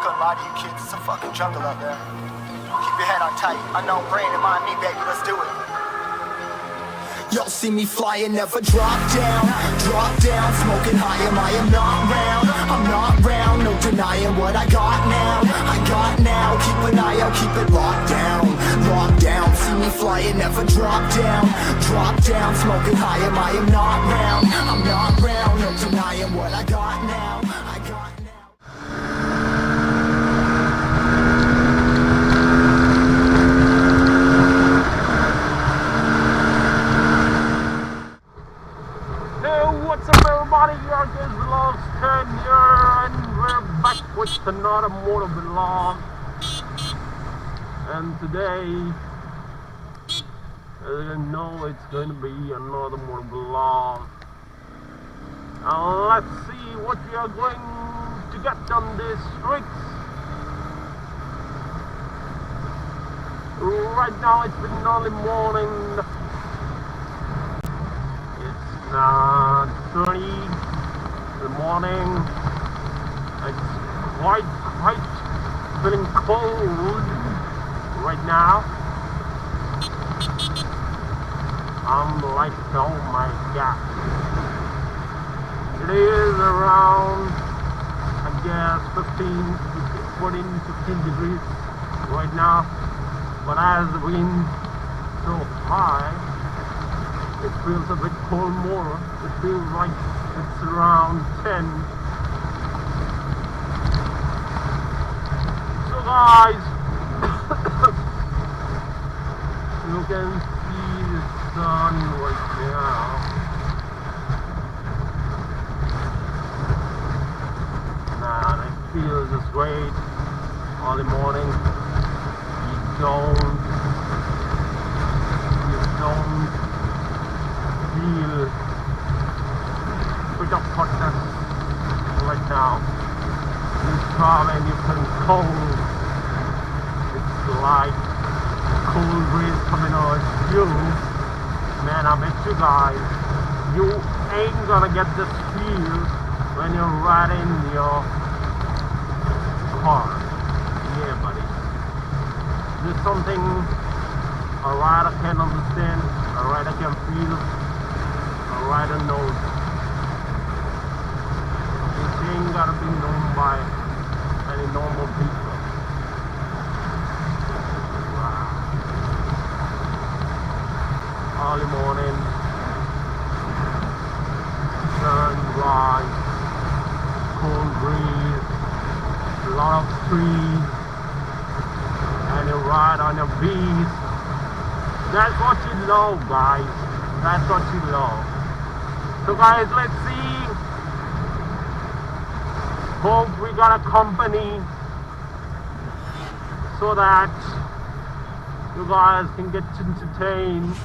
couldn't lie to you kids, it's a fucking jungle out there. Keep your head on tight, unknown brain and mind me, baby, let's do it. Y'all see me flying, never drop down, smoking high, I am not round, I'm not round, no denying what I got now, keep an eye out, keep it locked down, see me flying, never drop down, smoking high, I am not round, I'm not round, no denying what I got now. What's up everybody, your guys loves 10 here and we're back with another motor vlog. And today, I didn't know it's going to be another motor vlog. Let's see what we are going to get on these streets. Right now it's been early morning. 30 in the morning. It's quite feeling cold right now. I'm like, oh my god. It is around, I guess 15 degrees right now, but as the wind so high, it feels a bit cold more. It feels like it's around 10. So guys, you can see the sun right now. Man, it feels just great all the morning. You don't feel bit of hotness right now. You come and you feel cold. It's like cold breeze coming on you. Man, I bet you guys, you ain't gonna get this feel when you're riding your car. Yeah, buddy. There's something a rider can understand, a rider can feel, a rider knows. This ain't gotta be known by any normal people. Wow. Early morning, sunrise, cold breeze, a lot of trees, and you ride on your beast. That's what you love, guys. That's what you love. So guys, let's see. Hope we got a company so that you guys can get entertained.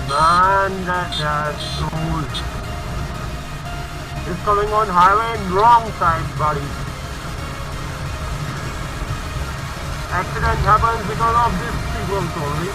Man, that shows. It's coming on highway and wrong side, buddy. Accident happens because of these people only.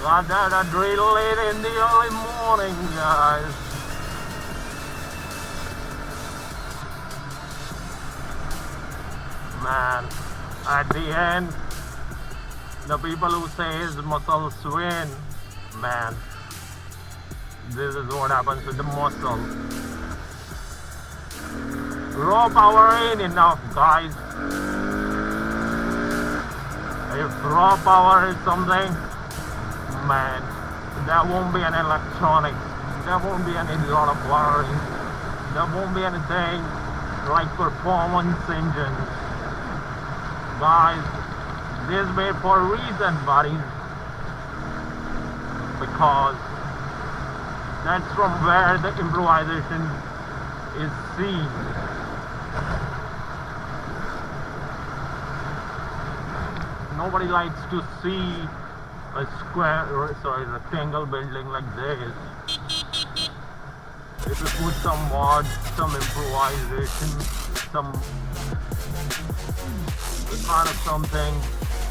Got that adrenaline in the early morning, guys. Man, at the end, the people who say his muscles win, man, this is what happens with the muscle. Raw power ain't enough, guys. If raw power is something, man, there won't be any electronics, there won't be any lot of wiring, there won't be anything like performance engines. Guys, this is made for a reason, buddies, because that's from where the improvisation is seen. Nobody likes to see a rectangle building like this. If you put some mods, some improvisation, some kind of something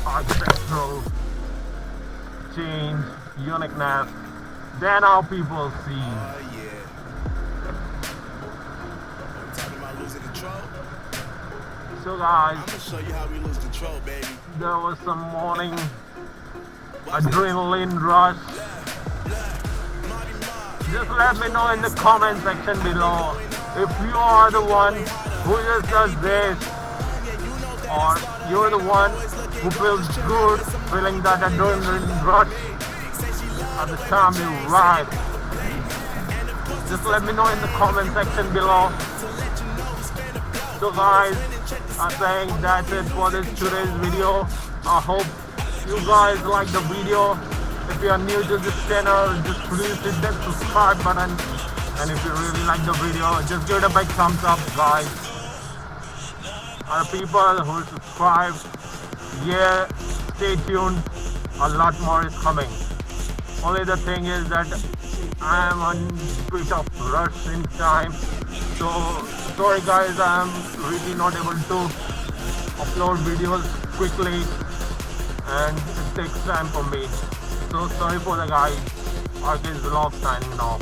architectural change, uniqueness, then how people see. Yeah. I'm talking about losing control. So guys, I'm gonna show you how we lose control, baby. there was some morning adrenaline rush. Just let me know in the comment section below if you are the one who just does this, or you're the one who feels good feeling that adrenaline rush at the time you ride. Just let me know in the comment section below. So guys, I think that's it for today's video. I hope you guys like the video. If you are new to this channel, just please hit that subscribe button. And if you really like the video, just give it a big thumbs up, guys. And the people who subscribe, yeah, stay tuned. A lot more is coming. Only the thing is that I am on a bit of rush in time. So sorry guys, I am really not able to upload videos quickly, and it takes time for me. So sorry for the guys. RK's vlog signing off.